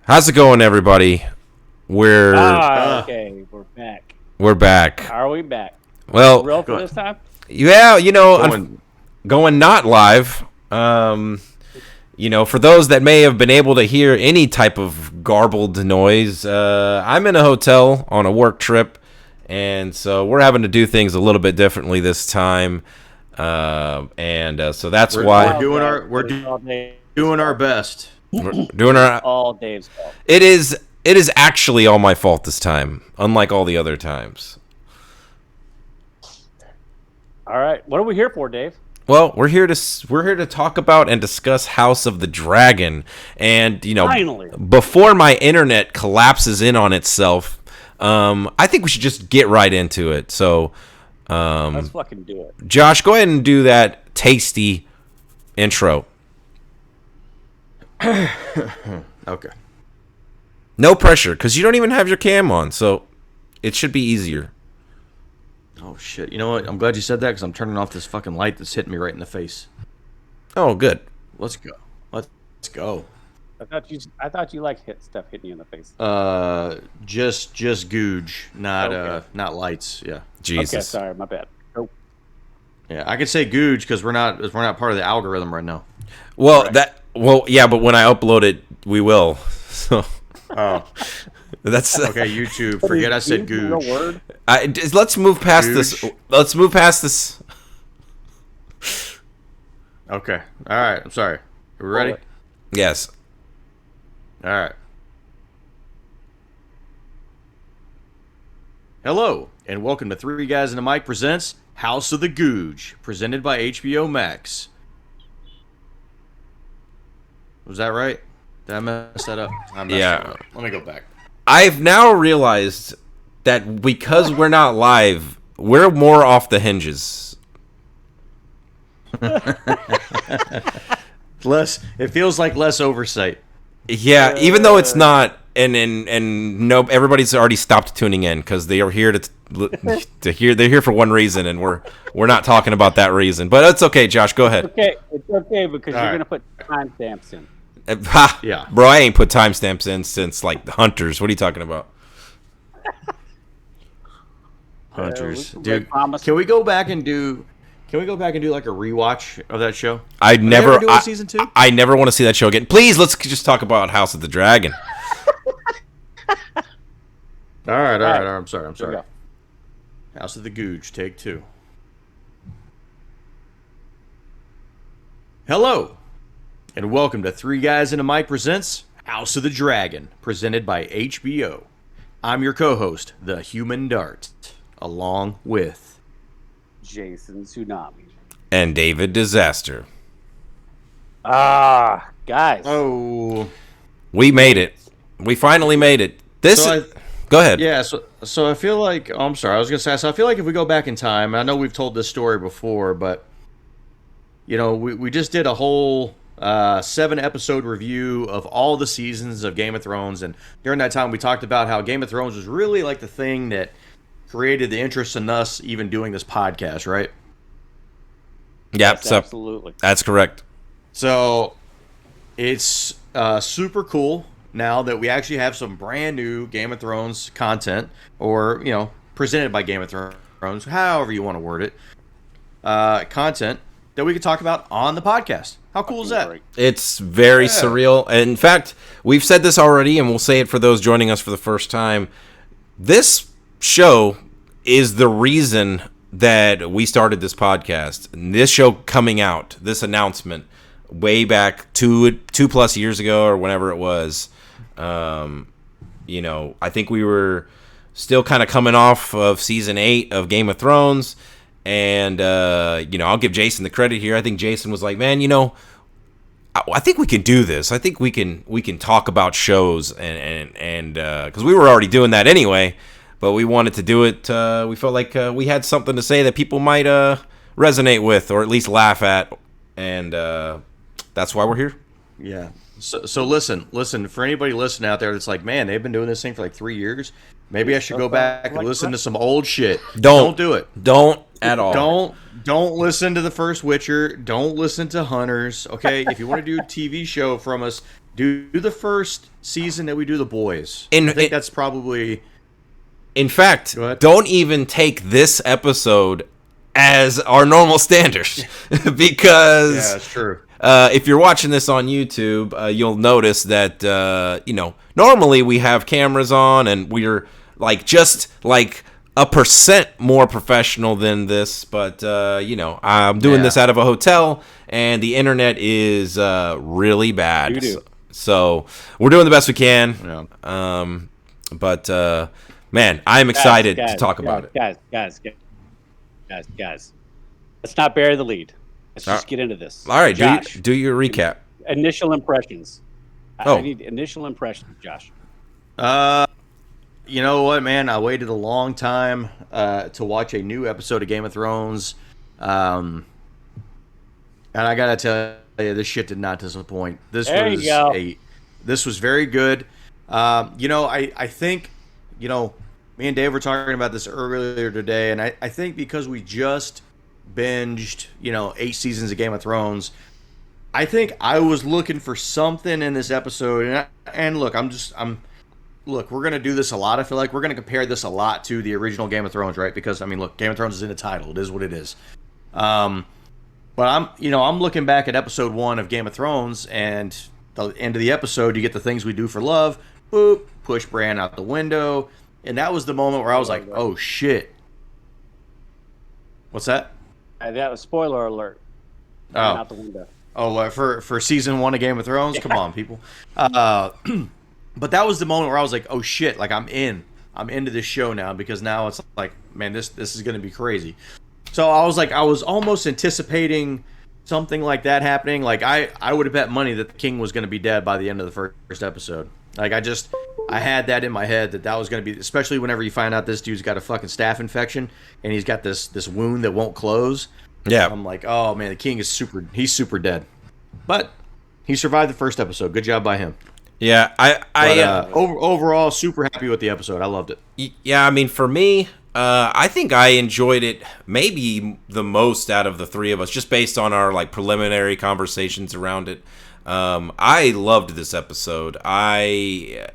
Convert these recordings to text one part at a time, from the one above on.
How's it going, everybody? Okay, we're back. We're back. Are we back? Well, Real for this time? Yeah, going not live. For those that may have been able to hear any type of garbled noise, I'm in a hotel on a work trip, and so we're having to do things a little bit differently this time. So that's why we're doing our best. We're doing our all Dave's fault. It is actually all my fault this time, unlike all the other times. All right, what are we here for, Dave? Well, we're here to talk about and discuss House of the Dragon, and finally, before my internet collapses in on itself, I think we should just get right into it. So, let's fucking do it. Josh, go ahead and do that tasty intro. Okay. No pressure, because you don't even have your cam on, so it should be easier. Oh, shit. You know what? I'm glad you said that, because I'm turning off this fucking light that's hitting me right in the face. Oh, good. Let's go. Let's go. I thought you liked stuff hitting you in the face. Just googe, not lights. Yeah. Jesus. Okay, sorry, my bad. Oh. Yeah, I could say googe because we're not part of the algorithm right now. Well, right. Yeah, but when I upload it, we will. So. Oh. That's okay. YouTube, forget I said googe. Let's move past this. Let's move past this. Okay. All right. I'm sorry. Are we ready? Yes. All right. Hello, and welcome to Three Guys and a Mic presents House of the Googe, presented by HBO Max. Was that right? Did I mess that up? Yeah. Let me go back. I've now realized that because we're not live, we're more off the hinges. It feels like less oversight. Yeah, even though it's not, and no, everybody's already stopped tuning in because they are here to hear. They're here for one reason, and we're not talking about that reason. But it's okay, Josh. Go ahead. It's okay because you're gonna put timestamps in. Yeah, bro, I ain't put timestamps in since like the Hunters. What are you talking about? Hunters, dude. Can we go back and do like a rewatch of that show? I never do season 2. I never want to see that show again. Please, let's just talk about House of the Dragon. All right. I'm sorry. House of the Googe, take 2. Hello, and welcome to Three Guys and a Mic presents House of the Dragon, presented by HBO. I'm your co-host, the Human Dart, along with Jason Tsunami and David Disaster. Guys. Oh, we made it. We finally made it. Go ahead. Yeah, so I feel like I'm sorry. I was gonna say. So I feel like if we go back in time, I know we've told this story before, but we just did a whole 7-episode review of all the seasons of Game of Thrones, and during that time we talked about how Game of Thrones was really like the thing that created the interest in us even doing this podcast, right? Yep, yes, absolutely. That's correct. So it's super cool now that we actually have some brand new Game of Thrones content, or presented by Game of Thrones, however you want to word it, content that we could talk about on the podcast. How cool is that? It's very surreal. In fact, we've said this already, and we'll say it for those joining us for the first time. This show is the reason that we started this podcast. And this show coming out, this announcement, way back two plus years ago or whenever it was. I think we were still kind of coming off of season 8 of Game of Thrones. And, I'll give Jason the credit here. I think Jason was like, man, I think we can do this. I think we can talk about shows and because we were already doing that anyway, but we wanted to do it. We felt like we had something to say that people might resonate with or at least laugh at. And that's why we're here. Yeah. So listen, for anybody listening out there that's like, man, they've been doing this thing for like 3 years. Maybe I should go back and listen to some old shit. Don't do it. Don't at all. Don't listen to the first Witcher. Don't listen to Hunters. Okay, if you want to do a TV show from us, do the first season that we do The Boys. I think that's probably. In fact, don't even take this episode as our normal standards because yeah, that's true. If you're watching this on YouTube, you'll notice that normally we have cameras on and we're just 1% more professional than this, but I'm doing this out of a hotel and the internet is really bad. So we're doing the best we can. Yeah. But man, I'm excited to talk about it. Guys. Let's not bury the lead. Let's just get into this. All right, Josh, do your recap. Initial impressions. I need initial impressions, Josh. You know what, man? I waited a long time to watch a new episode of Game of Thrones. And I gotta tell you, this shit did not disappoint. This was very good. I think, me and Dave were talking about this earlier today, and I think because we just binged, 8 seasons of Game of Thrones, I think I was looking for something in this episode, and look, look, we're gonna do this a lot. I feel like we're gonna compare this a lot to the original Game of Thrones, right? Because look, Game of Thrones is in the title; it is what it is. But I'm looking back at episode 1 of Game of Thrones, and the end of the episode, you get the things we do for love. Boop, push Bran out the window. And that was the moment where I was like, oh, shit. What's that? That was spoiler alert. Out the window. Oh, for season 1 of Game of Thrones? Yeah. Come on, people. But that was the moment where I was like, oh, shit. I'm into this show now because now it's like, man, this is going to be crazy. So I was almost anticipating something like that happening. I would have bet money that the king was going to be dead by the end of the first episode. I had that in my head that was going to be, especially whenever you find out this dude's got a fucking staph infection and he's got this wound that won't close. Yeah. I'm like, oh man, the king is he's super dead. But he survived the first episode. Good job by him. Yeah. Overall, super happy with the episode. I loved it. Yeah. I mean, for me, I think I enjoyed it maybe the most out of the three of us, just based on our preliminary conversations around it. I loved this episode. I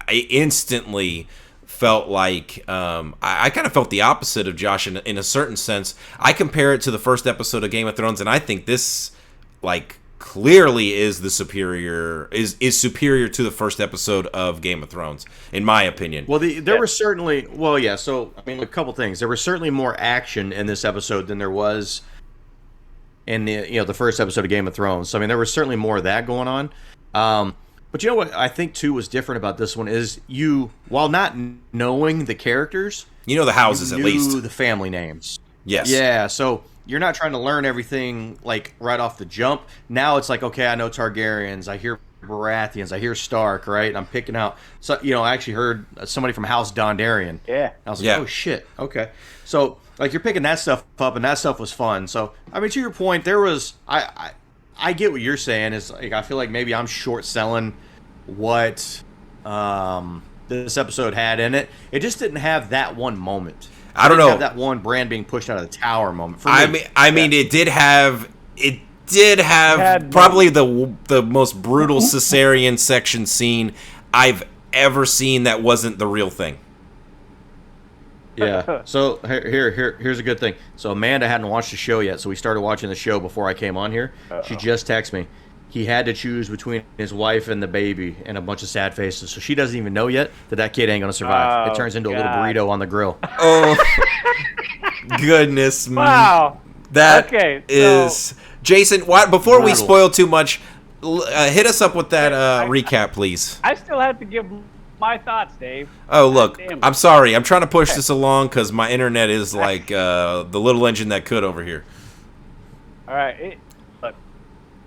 instantly felt like I kind of felt the opposite of Josh in a certain sense. I compare it to the first episode of Game of Thrones, and I think this clearly is superior to the first episode of Game of Thrones, in my opinion. Well, there was certainly So a couple things. There was certainly more action in this episode than there was in the first episode of Game of Thrones. So there was certainly more of that going on. But you know what I think too was different about this one is while not knowing the characters, the houses at least, the family names. Yes. Yeah. So you're not trying to learn everything right off the jump. Now it's okay, I know Targaryens, I hear Baratheons, I hear Stark, right? And I'm picking out. So I actually heard somebody from House Dondarrion. Yeah. I was like, oh shit, okay. So you're picking that stuff up, and that stuff was fun. So to your point, there was I get what you're saying. Is I feel like maybe I'm short selling what this episode had in it. It just didn't have that one moment. I don't know. Have that one Bran being pushed out of the tower moment. For me. I mean, it did have probably the most brutal cesarean section scene I've ever seen that wasn't the real thing. Yeah. So here's a good thing. So Amanda hadn't watched the show yet, so we started watching the show before I came on here. Uh-oh. She just texted me. He had to choose between his wife and the baby, and a bunch of sad faces. So she doesn't even know yet that kid ain't gonna survive. It turns into a little burrito on the grill. Oh, goodness! Wow. That is Jason. Before we spoil too much, hit us up with that recap, please. I still have to give my thoughts, Dave. Oh, look, I'm sorry. I'm trying to push this along because my internet is like the little engine that could over here. All right. Look,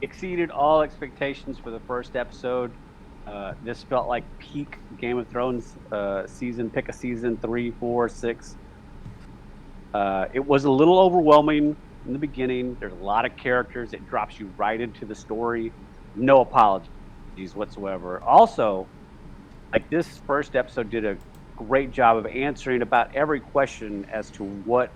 exceeded all expectations for the first episode. This felt like peak Game of Thrones season. Pick a season, 3, 4, 6. It was a little overwhelming in the beginning. There's a lot of characters. It drops you right into the story. No apologies whatsoever. Also, this first episode did a great job of answering about every question as to what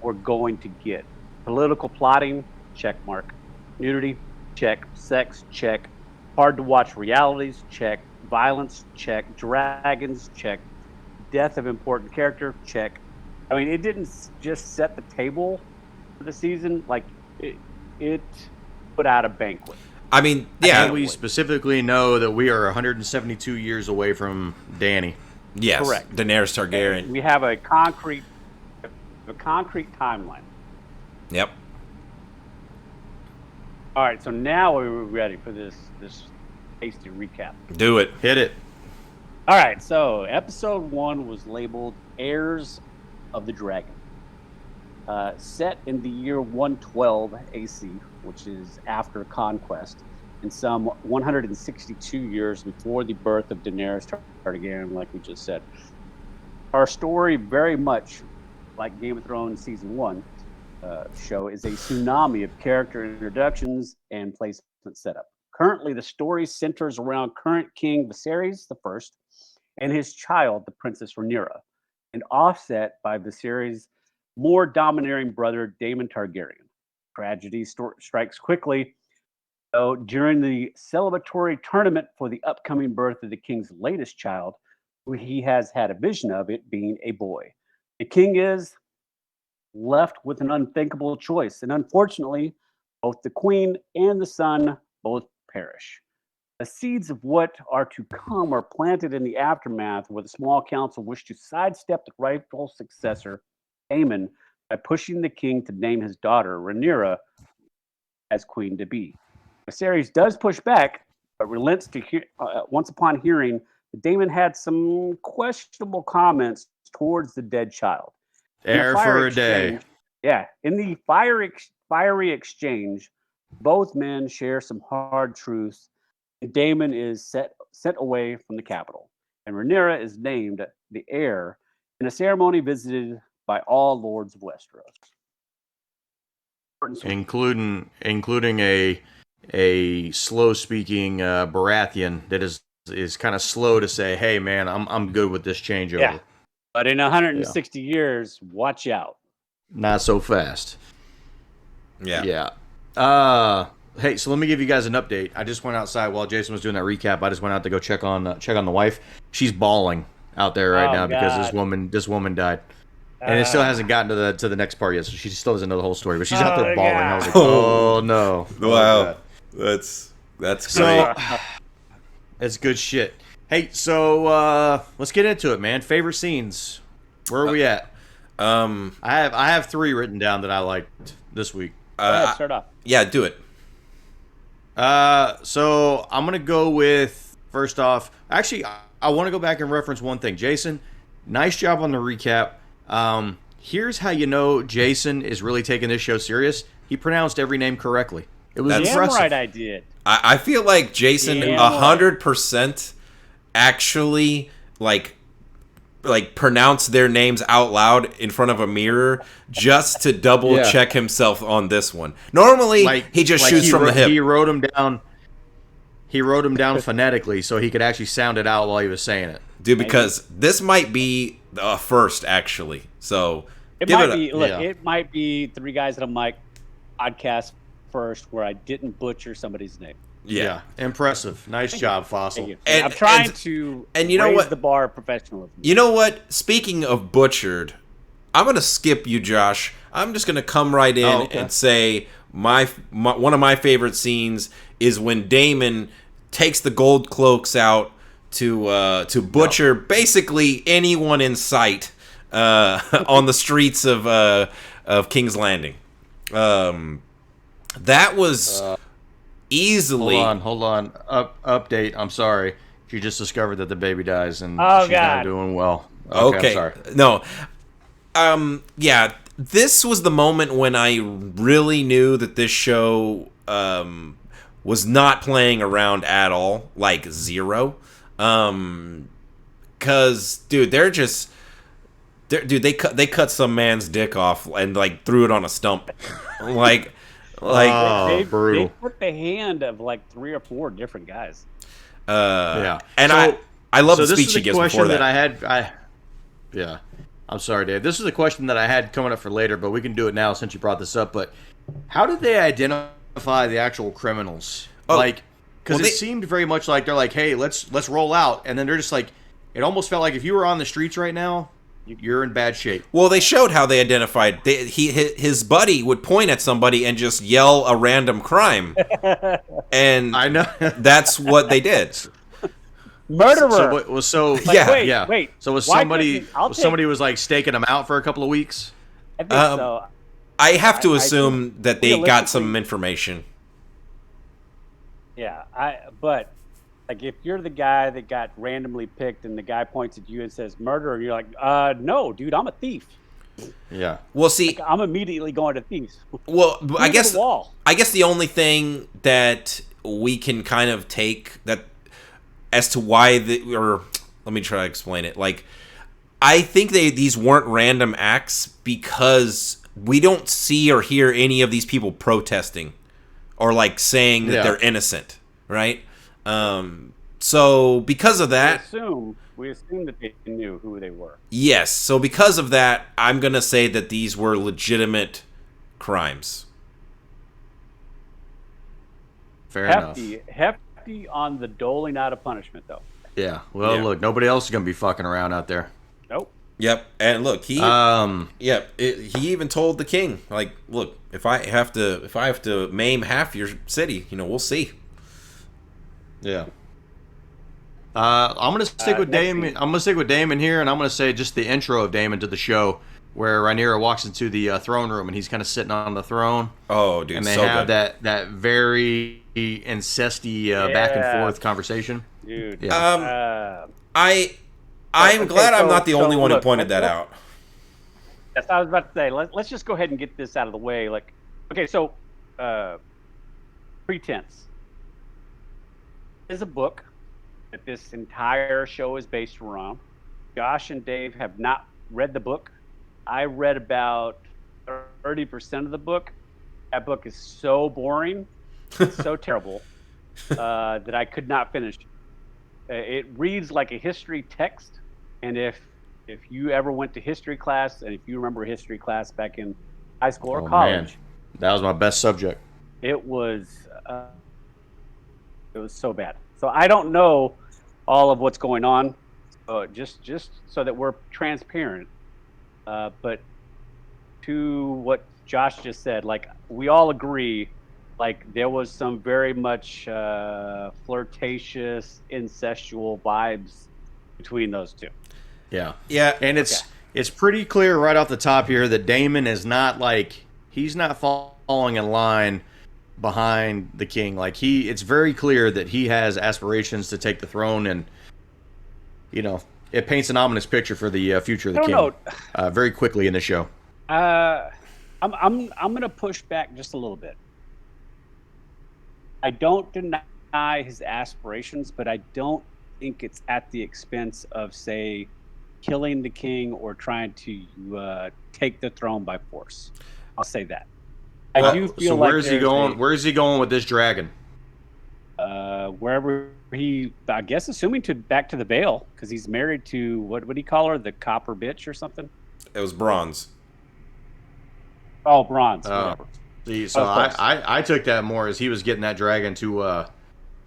we're going to get. Political plotting, check mark. Nudity, check. Sex, check. Hard to watch realities, check. Violence, check. Dragons, check. Death of important character, check. I mean, it didn't just set the table for the season, like it put out a banquet. I mean, yeah. And we specifically know that we are 172 years away from Dany. Yes, correct. Daenerys Targaryen. And we have a concrete timeline. Yep. All right, so now we're ready for this hasty recap. Do it. Hit it. All right, so episode 1 was labeled Heirs of the Dragon. Set in the year 112 AC, which is after Conquest, and some 162 years before the birth of Daenerys Targaryen, like we just said. Our story, very much like Game of Thrones Season 1 show, is a tsunami of character introductions and placement setup. Currently, the story centers around current King Viserys I and his child, the Princess Rhaenyra, and offset by Viserys' more domineering brother, Daemon Targaryen. Tragedy strikes quickly, though, during the celebratory tournament for the upcoming birth of the king's latest child, who he has had a vision of it being a boy. The king is left with an unthinkable choice, and unfortunately, both the queen and the son both perish. The seeds of what are to come are planted in the aftermath, where the small council wish to sidestep the rightful successor, Aemon, by pushing the king to name his daughter, Rhaenyra, as queen to be. Viserys does push back, but relents to once upon hearing that Daemon had some questionable comments towards the dead child. Air for a day. Yeah, in the fiery exchange, both men share some hard truths. Daemon is sent away from the capital, and Rhaenyra is named the heir in a ceremony visited by all lords of Westeros, including a slow-speaking Baratheon that is kind of slow to say, "Hey, man, I'm good with this changeover." Yeah, but in 160 years, watch out. Not so fast. Yeah. Yeah. Hey, so let me give you guys an update. I just went outside while Jason was doing that recap. I just went out to go check on the wife. She's bawling out there right now because this woman died, and it still hasn't gotten to the next part yet. So she still doesn't know the whole story, but she's out there bawling. I was like, oh no! Wow, that's great. So, it's good shit. Hey, so let's get into it, man. Favorite scenes. Where are we at? I have 3 written down that I liked this week. Start off. Yeah, do it. So I'm gonna go with, first off, actually I want to go back and reference one thing. Jason, nice job on the recap. Here's how you know Jason is really taking this show serious. He pronounced every name correctly. It was impressive. Right, I did. I feel like Jason 100% actually like pronounce their names out loud in front of a mirror just to double check himself on this one. Normally, he just shoots from the hip. He wrote them down. He wrote them down phonetically so he could actually sound it out while he was saying it. Dude, because this might be the first, actually. So it might be 3 Guys and a Mic podcast first where I didn't butcher somebody's name. Yeah. Impressive. Nice job, Fossil. I'm trying to raise the bar of professionalism. You know what? Speaking of butchered, I'm going to skip you, Josh. I'm just going to come right in and say my one of my favorite scenes is when Daemon takes the gold cloaks out to butcher basically anyone in sight on the streets of King's Landing. That was... easily. Hold on. Update. I'm sorry. She just discovered that the baby dies and she's not doing well. Okay. I'm sorry. No. Yeah. This was the moment when I really knew that this show was not playing around at all, like 0. 'Cause dude, they cut some man's dick off and like threw it on a stump, like. They brutal. put the hand of like 3 or 4 different guys. And I love the speech he gives before that. I I'm sorry, Dave. This is a question that I had coming up for later, but we can do it now since you brought this up. But how did they identify the actual criminals? Like, because it seemed very much like they're like, hey, let's roll out, and then they're just like, it almost felt like if you were on the streets right now, you're in bad shape. Well, they showed how they identified. His buddy would point at somebody and just yell a random crime, and I know that's what they did. Murderer. Wait. So was somebody was like staking them out for a couple of weeks? I think so. I have to assume that they got some information. Yeah, but like if you're the guy that got randomly picked and the guy points at you and says murderer, you're like, no, dude, I'm a thief. Yeah. Well, see, like, I'm immediately going to thieves. Well, I guess the only thing that we can kind of take that as to why let me try to explain it. Like, I think these weren't random acts because we don't see or hear any of these people protesting or like saying that they're innocent, right? So because of that, we assume that they knew who they were. Yes. So because of that, I'm gonna say that these were legitimate crimes. Fair enough. Hefty on the doling out of punishment, though. Yeah. Well, look, nobody else is gonna be fucking around out there. Nope. Yep. And look, he even told the king, like, look, if I have to maim half your city, we'll see. Yeah. I'm gonna stick with Damon. I'm gonna stick with Damon here, and I'm gonna say just the intro of Damon to the show, where Rhaenyra walks into the throne room, and he's kind of sitting on the throne. Oh, dude, and they have that very incesty back and forth conversation. Dude. Yeah. I'm glad I'm not the only one who pointed that out. Yes, I was about to say, let's just go ahead and get this out of the way. Like, okay, so Pretense is a book that this entire show is based around. Josh and Dave have not read the book. I read about 30% of the book. That book is so boring, so terrible, that I could not finish it. It reads like a history text, and if you ever went to history class, and if you remember history class back in high school or college, man. That was my best subject. It was so bad. So I don't know all of what's going on, just so that we're transparent. But to what Josh just said, like, we all agree, like, there was some very much flirtatious, incestual vibes between those two. Yeah. And it's pretty clear right off the top here that Damon is not, like, he's not falling in line behind the king. Like, it's very clear that he has aspirations to take the throne, and it paints an ominous picture for the future of the king very quickly in the show. I'm gonna push back just a little bit. I don't deny his aspirations, but I don't think it's at the expense of, say, killing the king or trying to take the throne by force. I'll say that. I do feel so like where's he going? Where's he going with this dragon? Wherever I guess, assuming back to the Vale, because he's married to what would he call her, the copper bitch or something? It was Bronze. Oh, Bronze. Whatever. See, so I took that more as he was getting that dragon to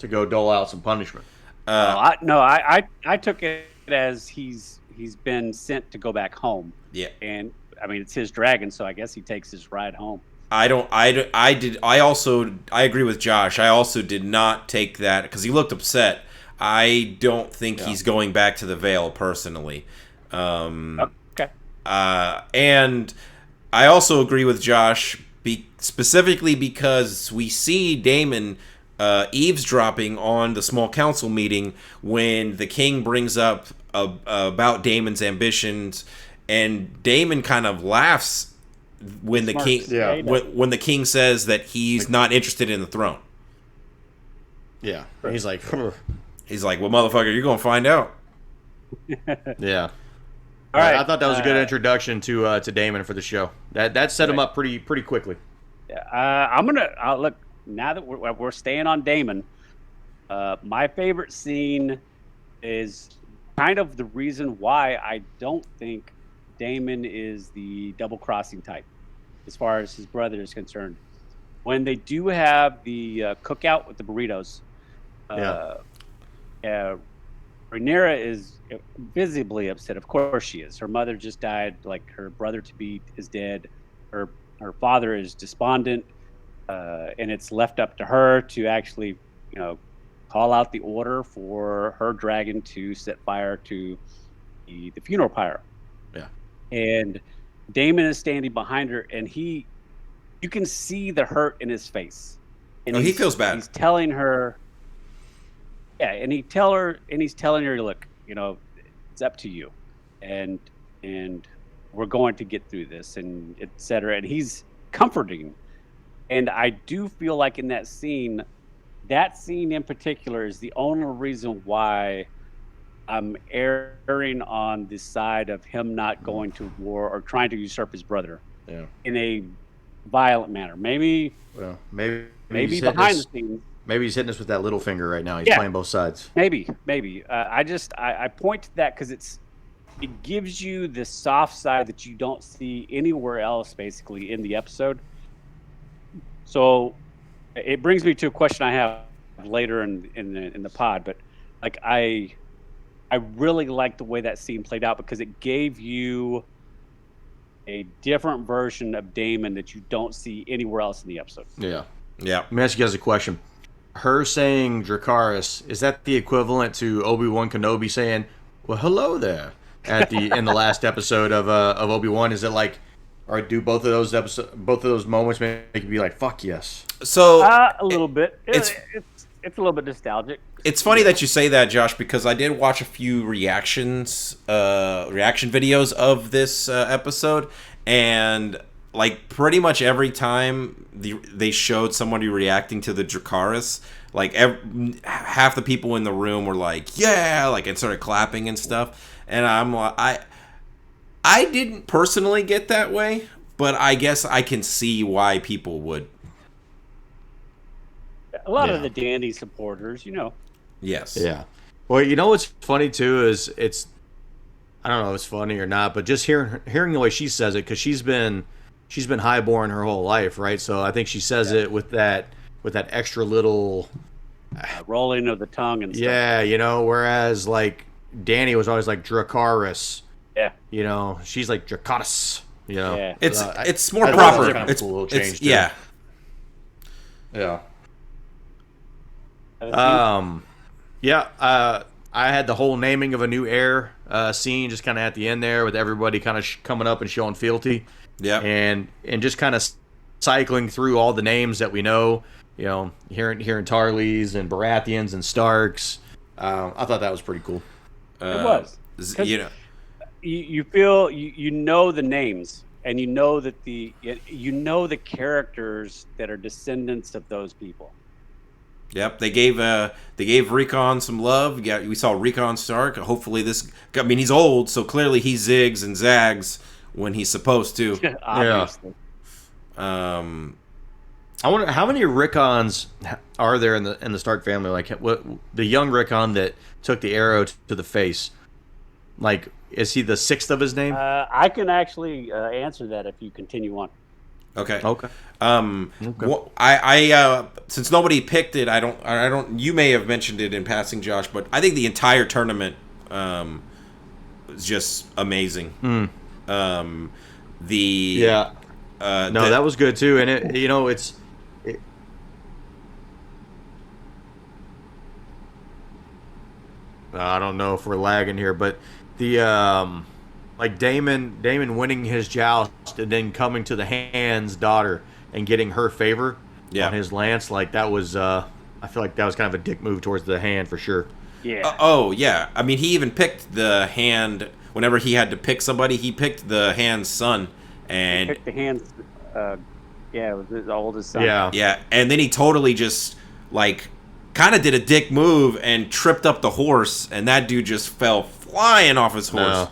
go dole out some punishment. I took it as he's been sent to go back home. Yeah, and I mean, it's his dragon, so I guess he takes his ride home. I agree with Josh. I also did not take that because he looked upset. I don't think he's going back to the Vale personally. Okay. And I also agree with Josh specifically because we see Damon eavesdropping on the small council meeting when the king brings up about Damon's ambitions, and Damon kind of laughs when the king when the king says that he's not interested in the throne. Yeah, he's like, well, motherfucker, you're gonna find out. Yeah. All right. I thought that was a good introduction to Damon for the show. That set him up pretty quickly. Yeah. I'm gonna look now that we're staying on Damon. My favorite scene is kind of the reason why I don't think Damon is the double crossing type, as far as his brother is concerned. When they do have the cookout with the burritos, Rhaenyra is visibly upset. Of course she is. Her mother just died. Like, her brother to be is dead. Her father is despondent, and it's left up to her to actually, call out the order for her dragon to set fire to the funeral pyre. Yeah. And Damon is standing behind her, and you can see the hurt in his face. And he feels bad. He's telling her, and he's telling her, look, it's up to you, and we're going to get through this, and etc. And he's comforting. And I do feel like in that scene in particular is the only reason why I'm erring on the side of him not going to war or trying to usurp his brother in a violent manner. Maybe behind the scenes. Maybe he's hitting us with that little finger right now. He's playing both sides. Maybe. I point to that because it gives you the soft side that you don't see anywhere else, basically, in the episode. So it brings me to a question I have later in the pod, but like I really like the way that scene played out because it gave you a different version of Damon that you don't see anywhere else in the episode. Yeah. Yeah. Let me ask you guys a question. Her saying Dracarys, is that the equivalent to Obi-Wan Kenobi saying, "Well, hello there," in the last episode of Obi-Wan? Is it like, or do both of those moments make you be like, "Fuck yes"? So a little bit. It's a little bit nostalgic. It's funny that you say that, Josh, because I did watch a few reaction videos of this episode, and like pretty much every time they showed somebody reacting to the Dracarys, like half the people in the room were like, "Yeah!" like, and started clapping and stuff. And I'm like, I didn't personally get that way, but I guess I can see why people would. A lot of the Danny supporters, Yes. Yeah. Well, what's funny too is I don't know if it's funny or not, but just hearing the way she says it, because she's been highborn her whole life, right? So I think she says it with that extra little rolling of the tongue and stuff. Yeah, whereas like Danny was always like Dracarys. Yeah. She's like Dracarys. Yeah. It's more proper. It's a cool little change. Yeah. Yeah. I had the whole naming of a new heir scene just kind of at the end there with everybody kind of coming up and showing fealty. Yeah. And just kind of cycling through all the names that we know, hearing Tarleys and Baratheons and Starks. I thought that was pretty cool. It was. You feel the names, and that the characters that are descendants of those people. Yep, they gave Rickon some love. We saw Rickon Stark. Hopefully he's old, so clearly he zigs and zags when he's supposed to. Obviously. I wonder how many Rickons are there in the Stark family? Like, what the young Rickon that took the arrow to the face? Like, is he the sixth of his name? I can actually answer that if you continue on. Okay. Okay. Well, I since nobody picked it, I don't. You may have mentioned it in passing, Josh, but I think the entire tournament was just amazing. That was good too, and I don't know if we're lagging here, but the like Damon winning his joust and then coming to the Hand's daughter and getting her favor on his lance, like that was I feel like that was kind of a dick move towards the Hand for sure. Yeah. Yeah. I mean, he even picked the Hand whenever he had to pick somebody. He picked the Hand's son, and he picked the Hand's it was his oldest son. Yeah, and then he totally just like kind of did a dick move and tripped up the horse, and that dude just fell flying off his horse. No.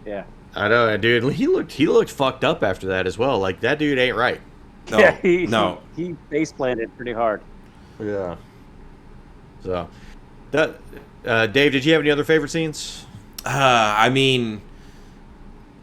Yeah. I know, dude. He looked fucked up after that as well. Like, that dude ain't right. No, he face planted pretty hard. Yeah. So, that Dave, did you have any other favorite scenes? I mean,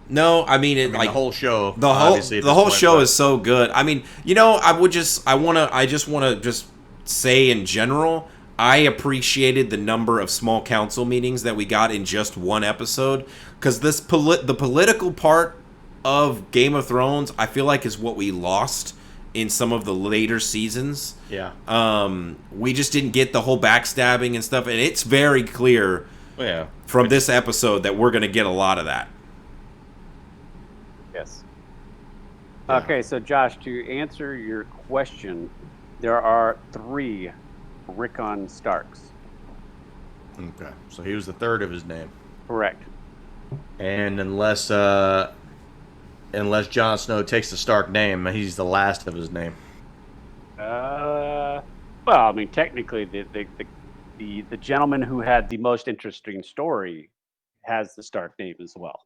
No, I mean, I mean, the whole show. The whole show is so good. I mean, I just want to just say in general, I appreciated the number of small council meetings that we got in just one episode, because the political part of Game of Thrones, I feel like, is what we lost in some of the later seasons. Yeah. We just didn't get the whole backstabbing and stuff, and it's very clear from this episode that we're going to get a lot of that. Yes. Yeah. Okay, so Josh, to answer your question, there are 3 Rickon Starks. Okay, so he was the third of his name. Correct. And unless Jon Snow takes the Stark name, he's the last of his name. Well, I mean, technically, the gentleman who had the most interesting story has the Stark name as well.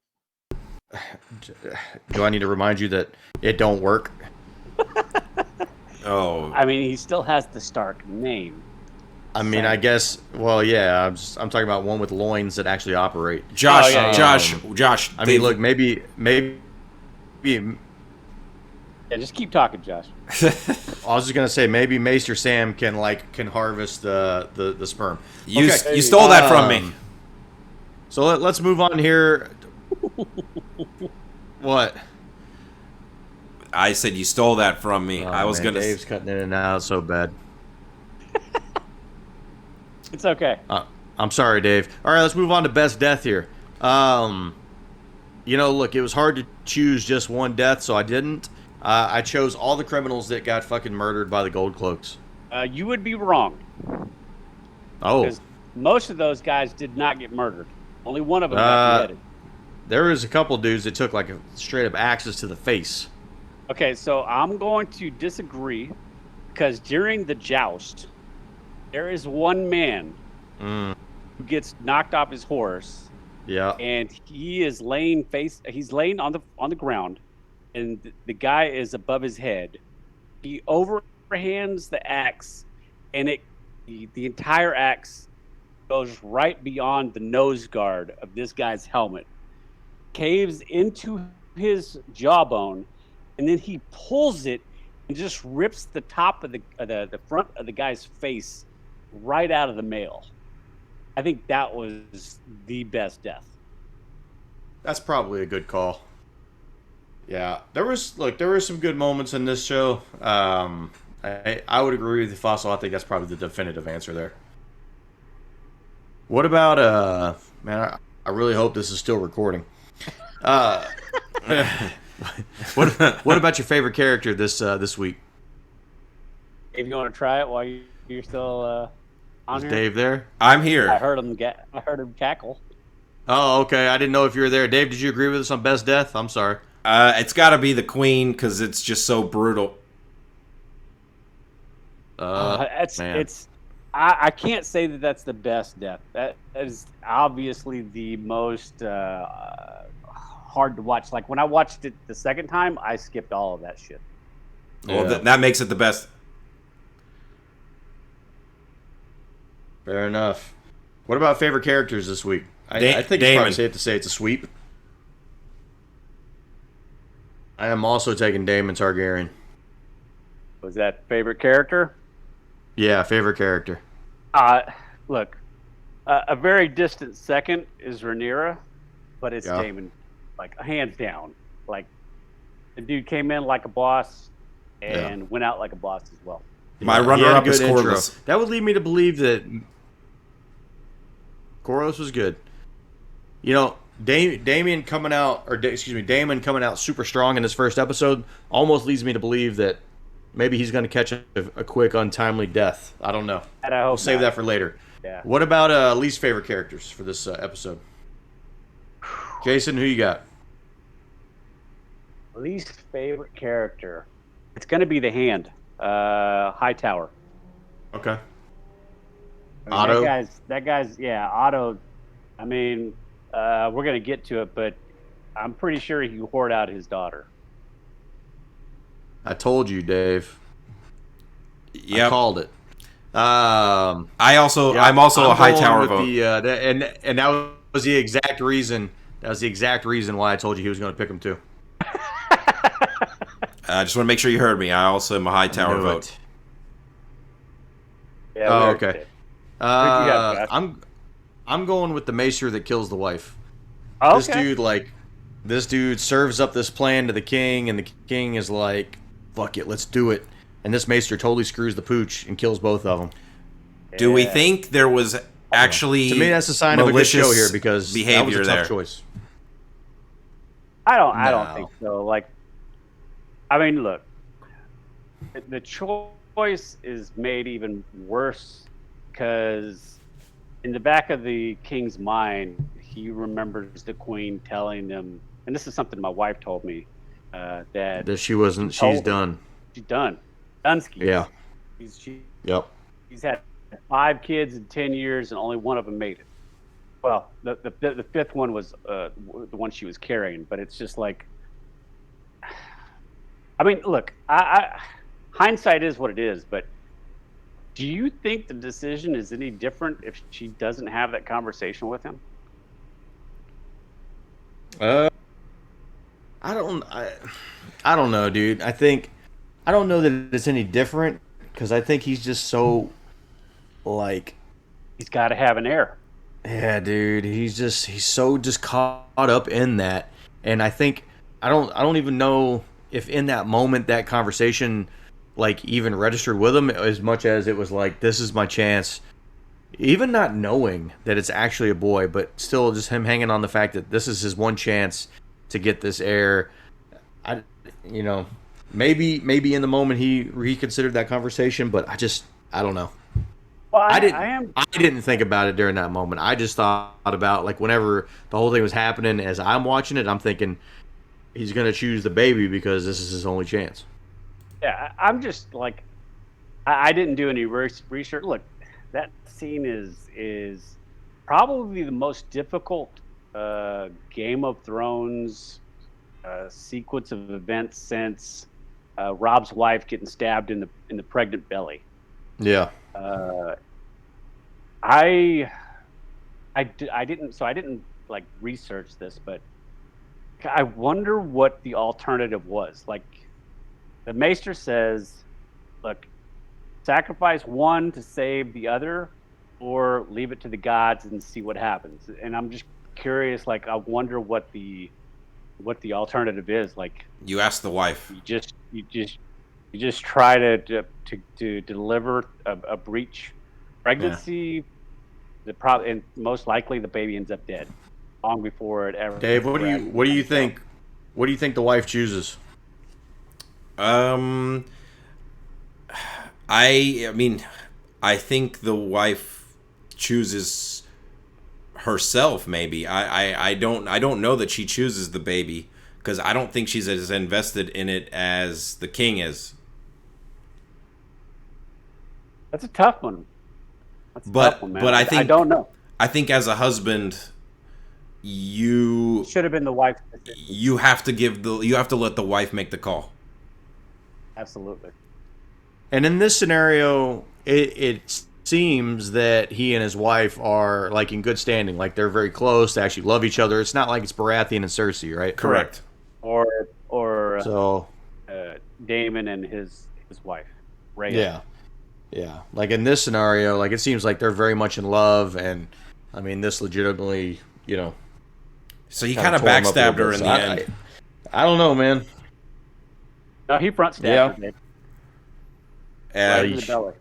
Do I need to remind you that it don't work? Oh. I mean, he still has the Stark name. I mean, I guess. Well, yeah. I'm talking about one with loins that actually operate. Josh. I mean, look, maybe. Yeah, just keep talking, Josh. I was just gonna say maybe Maester Sam can harvest the sperm. You stole that from me. So let's move on here. What? I said you stole that from me. I was gonna. Dave's cutting in and out so bad. It's okay. I'm sorry, Dave. All right, let's move on to best death here. Look, it was hard to choose just one death, so I didn't. I chose all the criminals that got fucking murdered by the Gold Cloaks. You would be wrong. Oh. Because most of those guys did not get murdered. Only one of them got beheaded. There was a couple dudes that took straight up axes to the face. Okay, so I'm going to disagree, because during the joust, there is one man who gets knocked off his horse. Yeah. And he is laying on the ground, and the guy is above his head. He overhands the axe, and the entire axe goes right beyond the nose guard of this guy's helmet, caves into his jawbone, and then he pulls it and just rips the top of the front of the guy's face right out of the mail. I think that was the best death. That's probably a good call. Yeah, there were some good moments in this show. I would agree with you, Fossil. I think that's probably the definitive answer there. What about man? I really hope this is still recording. What about your favorite character this week? If you want to try it while you're still on Is here. Dave there? I'm here. I heard him cackle. Oh, okay. I didn't know if you were there. Dave, did you agree with us on best death? I'm sorry. It's got to be the Queen, because it's just so brutal. I can't say that that's the best death. That is obviously the most hard to watch. Like when I watched it the second time, I skipped all of that shit. Well, that makes it the best. Fair enough. What about favorite characters this week? I think it's probably safe to say it's a sweep. I am also taking Daemon Targaryen. Was that favorite character? Yeah, favorite character. Look, a very distant second is Rhaenyra, but it's Daemon, like hands down. Like the dude came in like a boss and went out like a boss as well. My runner-up is Corlys. That would lead me to believe that Corlys was good. Damon coming out super strong in this first episode almost leads me to believe that maybe he's going to catch a quick, untimely death. I don't know. We'll save that for later. Yeah. What about least favorite characters for this episode? Jason, who you got? Least favorite character. It's going to be the Hand. Hightower. Okay. Otto. That guy's Otto. I mean, we're going to get to it, but I'm pretty sure he whored out his daughter. I told you, Dave. Yep. I called it. I'm also a Hightower vote. And that was the exact reason That was the exact reason why I told you he was going to pick him too. I just want to make sure you heard me. I also am a Hightower vote. Yeah, oh, okay. got, I'm going with the Maester that kills the wife. okay. This dude serves up this plan to the king, and the king is like, "Fuck it, let's do it." And this Maester totally screws the pooch and kills both of them. Do we think there was actually to me that's a sign of a good show here because behavior that was a tough there. choice. I don't think so. Like, I mean, look, the choice is made even worse because in the back of the king's mind, he remembers the queen telling him, and this is something my wife told me, that she wasn't. She's done. She's done. Dunsky. Yeah. Yep. He's had 5 kids in 10 years, and only one of them made it. Well, the fifth one was the one she was carrying, but it's just like, I mean, look, I hindsight is what it is, but do you think the decision is any different if she doesn't have that conversation with him? I don't know, dude. I don't know that it's any different because I think he's just so, like, he's got to have an heir. Yeah, dude. He's so just caught up in that, and I think I don't even know if in that moment that conversation, like, even registered with him as much as it was like, this is my chance. Even not knowing that it's actually a boy, but still just him hanging on the fact that this is his one chance to get this heir. Maybe in the moment he reconsidered that conversation, but I don't know. Well, I didn't think about it during that moment. I just thought about, like, whenever the whole thing was happening, as I'm watching it, I'm thinking he's going to choose the baby because this is his only chance. Yeah, I'm just like, I didn't do any research. Look, that scene is probably the most difficult Game of Thrones sequence of events since Rob's wife getting stabbed in the pregnant belly. Yeah. I didn't like research this, but I wonder what the alternative was. Like, the Maester says, look, sacrifice one to save the other, or leave it to the gods and see what happens. And I'm just curious, like, I wonder what the alternative is. Like, you ask the wife. You just try to deliver a breech pregnancy. Yeah. And most likely the baby ends up dead long before it ever. Dave, what do you think? What do you think the wife chooses? I mean, I think the wife chooses herself. Maybe I don't know that she chooses the baby because I don't think she's as invested in it as the king is. That's a tough one. But I think I don't know. I think as a husband, you should have been the wife. You have to let the wife make the call. Absolutely. And in this scenario, it seems that he and his wife are, like, in good standing. Like, they're very close. They actually love each other. It's not like it's Baratheon and Cersei, right? Correct. Or so Daemon and his wife, Rhea. Yeah. Like, in this scenario, like, it seems like they're very much in love, and I mean, this legitimately, So he kind of backstabbed her in the end. I don't know, man. No, he front stabbed her. Right in the belly.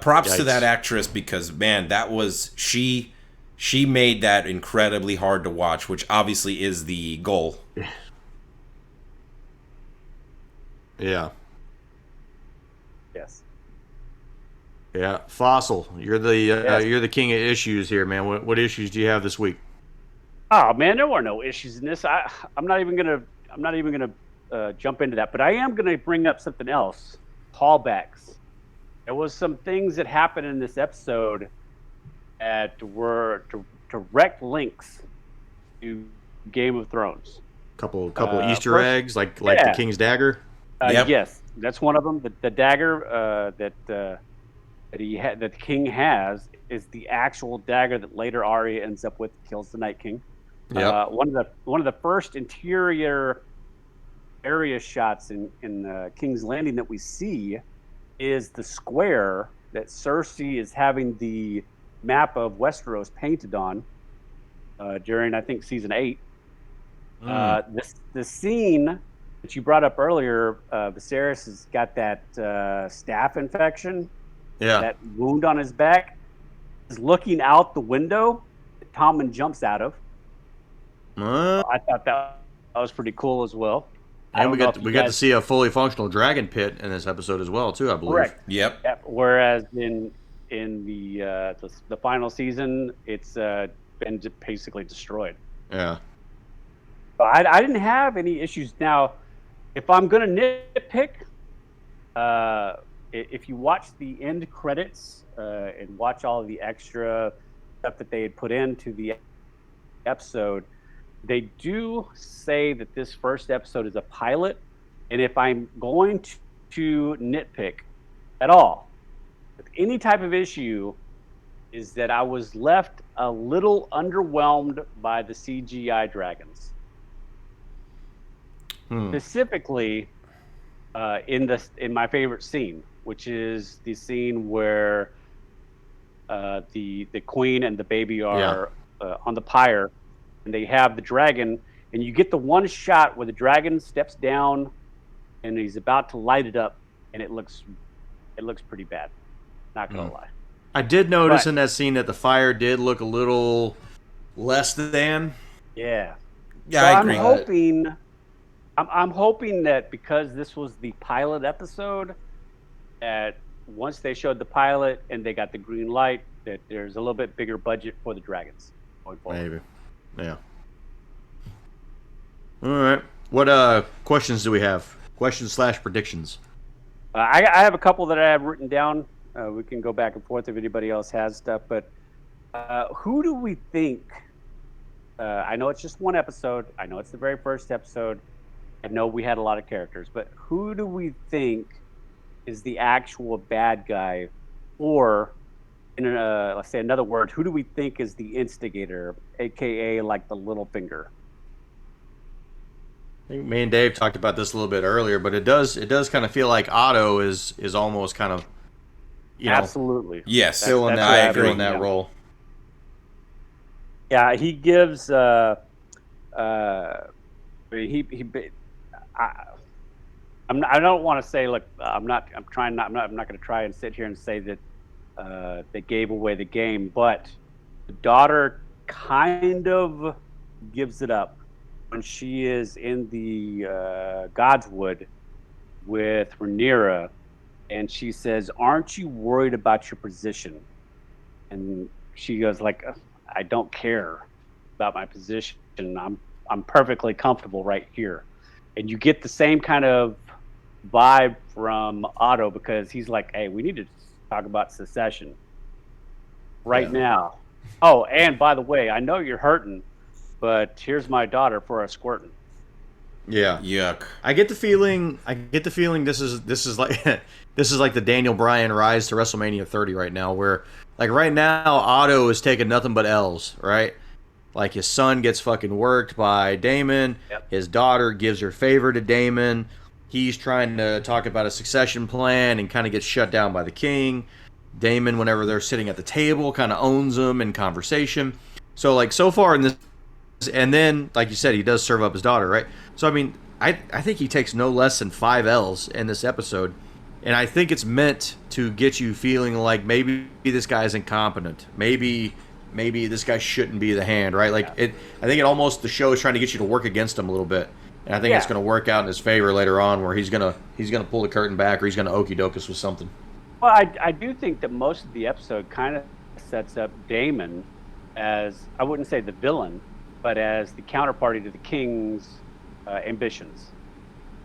Props to that actress because, man, that was she made that incredibly hard to watch, which obviously is the goal. Yeah. Yes. Yeah, Fossil, you're the king of issues here, man. What issues do you have this week? Oh man, there were no issues in this. I'm not even gonna jump into that, but I am gonna bring up something else. Callbacks. There was some things that happened in this episode that were direct links to Game of Thrones. Couple Easter eggs, like the King's dagger. Yep. Yes, that's one of them. The dagger that the king has is the actual dagger that later Arya ends up with, kills the Night King. Yep. One of the first interior area shots in King's Landing that we see is the square that Cersei is having the map of Westeros painted on during, I think, season 8. The scene that you brought up earlier, Viserys has got that staph infection, that wound on his back, is looking out the window that Tommen jumps out of. I thought that was pretty cool as well. And we got to see a fully functional dragon pit in this episode as well, too, I believe. Correct. Yep. Whereas in the final season, it's been basically destroyed. Yeah. But I didn't have any issues. Now, if I'm going to nitpick, if you watch the end credits and watch all of the extra stuff that they had put into the episode, they do say that this first episode is a pilot. And if I'm going to nitpick at all, with any type of issue, is that I was left a little underwhelmed by the CGI dragons. Specifically, in my favorite scene, which is the scene where the queen and the baby are on the pyre, and they have the dragon, and you get the one shot where the dragon steps down, and he's about to light it up, and it looks pretty bad. Not gonna lie. I did notice in that scene that the fire did look a little less than. Yeah. Yeah, so I agree. I'm hoping that because this was the pilot episode, that once they showed the pilot and they got the green light, that there's a little bit bigger budget for the dragons going forward. Maybe. Yeah. All right. What questions do we have? Questions/predictions. I have a couple that I have written down. We can go back and forth if anybody else has stuff. But who do we think? I know it's just one episode. I know it's the very first episode. I know we had a lot of characters. But who do we think is the actual bad guy? Or, in let's say another word, who do we think is the instigator, a.k.a. like the little finger? I think me and Dave talked about this a little bit earlier, but it does kind of feel like Otto is almost kind of, absolutely, yes, filling that role. Yeah, he gives. I don't want to say like I'm not going to try and sit here and say that they gave away the game, but the daughter kind of gives it up when she is in the Godswood with Rhaenyra, and she says, "Aren't you worried about your position?" And she goes like, "I don't care about my position. I'm perfectly comfortable right here." And you get the same kind of vibe from Otto, because he's like, "Hey, we need to talk about secession right now. Oh, and by the way, I know you're hurting, but here's my daughter for a squirting." Yeah. Yuck. I get the feeling this is like this is like the Daniel Bryan rise to WrestleMania 30 right now, where like right now Otto is taking nothing but L's, right? Like his son gets fucking worked by Daemon. Yep. His daughter gives her favor to Daemon. He's trying to talk about a succession plan and kind of gets shut down by the king. Daemon, whenever they're sitting at the table, kind of owns them in conversation. So like so far in this, and then like you said, he does serve up his daughter, right? So I mean, I think he takes no less than 5 L's in this episode, and I think it's meant to get you feeling like maybe this guy's incompetent. Maybe this guy shouldn't be the hand, right? Like I think it almost, the show is trying to get you to work against him a little bit, and I think it's going to work out in his favor later on, where he's gonna pull the curtain back, or he's gonna okey doke us with something. Well, I do think that most of the episode kind of sets up Daemon as, I wouldn't say the villain, but as the counterparty to the king's ambitions.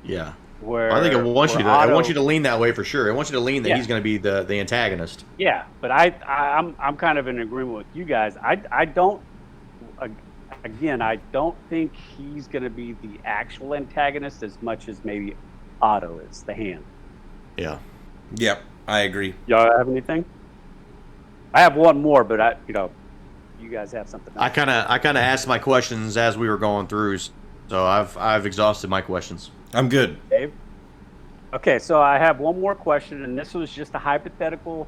Yeah. Where I think I want you to lean that way for sure. I want you to lean that Yeah. he's going to be the antagonist. Yeah, but I'm kind of in agreement with you guys. I don't think he's going to be the actual antagonist as much as maybe Otto is, the hand. Yeah. Yep, I agree. Y'all have anything? I have one more, but You guys have something else? I kind of asked my questions as we were going through, so I've exhausted my questions. I'm good. Dave? Okay, so I have one more question, and this was just a hypothetical,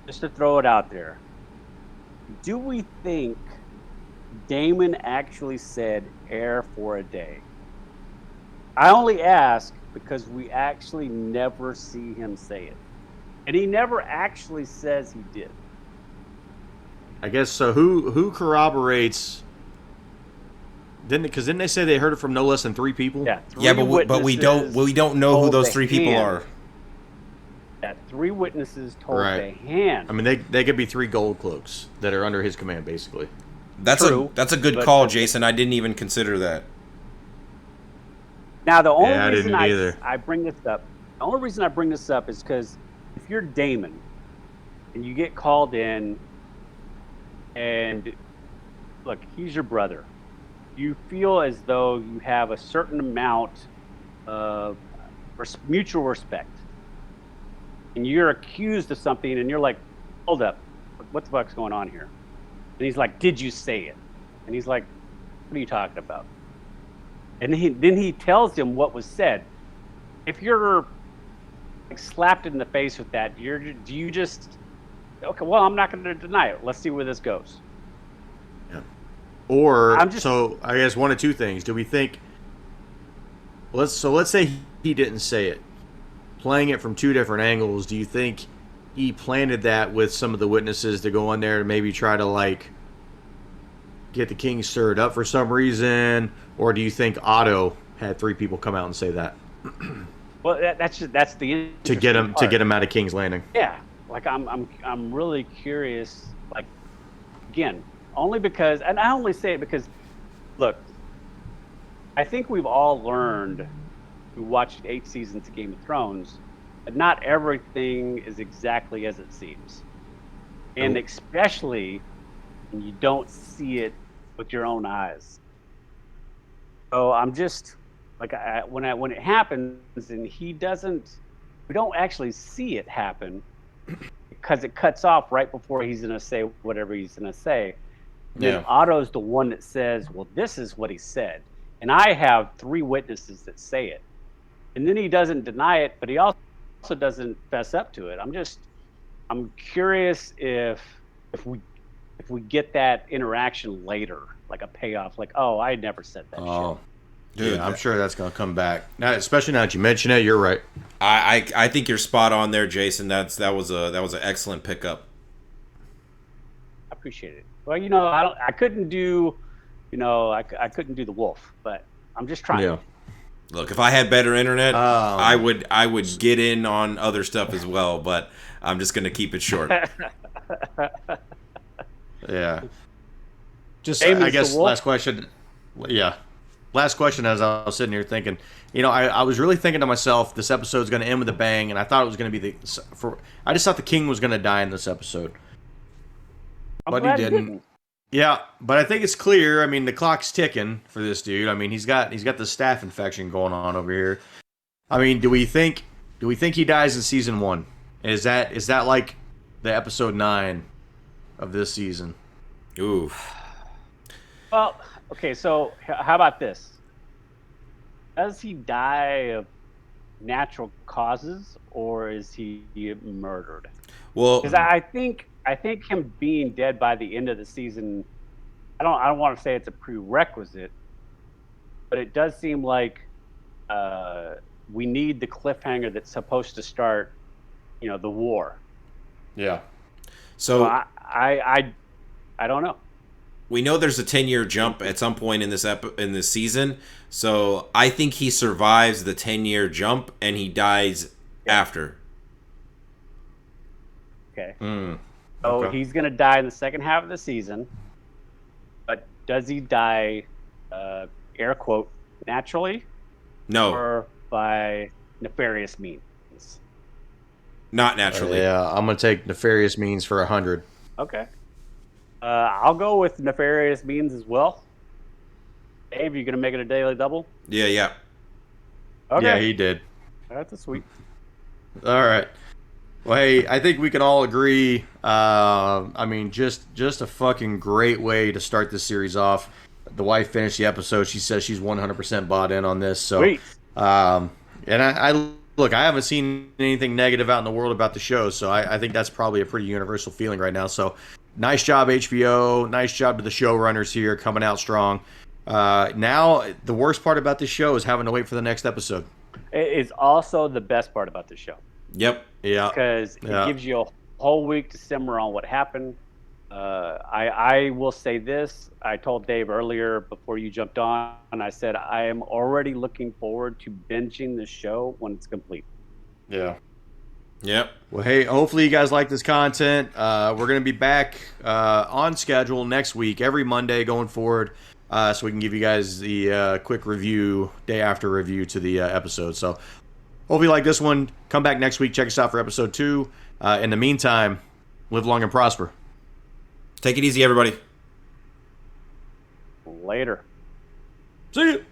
just to throw it out there. Do we think Damon actually said "air for a day"? I only ask because we actually never see him say it, and he never actually says he did. I guess so. Who corroborates? Didn't they say they heard it from no less than 3 people? Yeah, Yeah, but we don't know who told those the 3 people hand. are. That 3 witnesses told Right. the hand. I mean, they could be 3 gold cloaks that are under his command, basically. That's True, a good but- call, Jason. I didn't even consider that. Now, the only Yeah, I reason didn't either. I bring this up, is because if you're Damon and you get called in, and look, he's your brother, you feel as though you have a certain amount of mutual respect, and you're accused of something, and you're like, hold up, what the fuck's going on here? And he's like, did you say it? And he's like, what are you talking about? And then he tells him what was said. If you're like slapped in the face with that, do you just, okay, well, I'm not going to deny it. Let's see where this goes. Or I'm just- so I guess one of 2 things. Do we think? Let's say he didn't say it. Playing it from 2 different angles, do you think he planted that with some of the witnesses to go in there and maybe try to like get the king stirred up for some reason, or do you think Otto had 3 people come out and say that Well, that's the to get him interesting part. out of King's Landing? Yeah, like I'm really curious. Like, again, only because, and I only say it because, look, I think we've all learned who watched 8 seasons of Game of Thrones that not everything is exactly as it seems, and especially when you don't see it with your own eyes. So I'm just like, when it happens and we don't actually see it happen because it cuts off right before he's going to say whatever he's going to say. Yeah. Then Otto's the one that says, well, this is what he said. And I have 3 witnesses that say it. And then he doesn't deny it, but he also doesn't fess up to it. I'm curious if we get that interaction later, like a payoff, like, oh, I never said that shit. Dude, Yeah, I'm sure that's going to come back. Now, especially now that you mention it, you're right. I think you're spot on there, Jason. That was an excellent pickup. I appreciate it. Well, I couldn't do the wolf, but I'm just trying. Yeah. Look, if I had better internet, I would get in on other stuff as well, but I'm just going to keep it short. Yeah. Just, Damon's I guess, the wolf? last question. Yeah. Last question as I was sitting here thinking, I was really thinking to myself, this episode's going to end with a bang, and I thought it was going to be I just thought the king was going to die in this episode. I'm But glad he didn't. Yeah, but I think it's clear. I mean, the clock's ticking for this dude. I mean, he's got the staph infection going on over here. I mean, do we think he dies in season 1? Is that like the episode 9 of this season? Ooh. Well, okay, so how about this? Does he die of natural causes, or is he murdered? Well, Because I think him being dead by the end of the season, I don't want to say it's a prerequisite, but it does seem like we need the cliffhanger that's supposed to start, the war. Yeah. So so I don't know. we know there's a 10-year jump at some point in this season. So I think he survives the 10-year jump and he dies after. Okay. Mm. So Okay. he's going to die in the second half of the season, but does he die, air quote, naturally No, or by nefarious means? not naturally. Yeah, I'm gonna take nefarious means for 100. Okay. I'll go with nefarious means as well. Dave, you going to make it a daily double? Yeah. Okay. Yeah, he did. That's a sweet. All right. Well, hey, I think we can all agree. I mean, just a fucking great way to start this series off. The wife finished the episode. She says she's 100% bought in on this. So, Sweet. and I look, I haven't seen anything negative out in the world about the show, so I think that's probably a pretty universal feeling right now. So, nice job, HBO. Nice job to the showrunners here, coming out strong. Now, the worst part about this show is having to wait for the next episode. It's also the best part about the show. Yep. Yeah. Because it gives you a whole week to simmer on what happened. I will say this. I told Dave earlier before you jumped on, and I said I am already looking forward to binging the show when it's complete. Yeah. Yep. Well, hey, hopefully you guys like this content. We're going to be back on schedule next week, every Monday going forward, so we can give you guys the quick review, day after review to the episode. So hopefully you like this one. Come back next week. Check us out for episode 2. In the meantime, live long and prosper. Take it easy, everybody. Later. See you.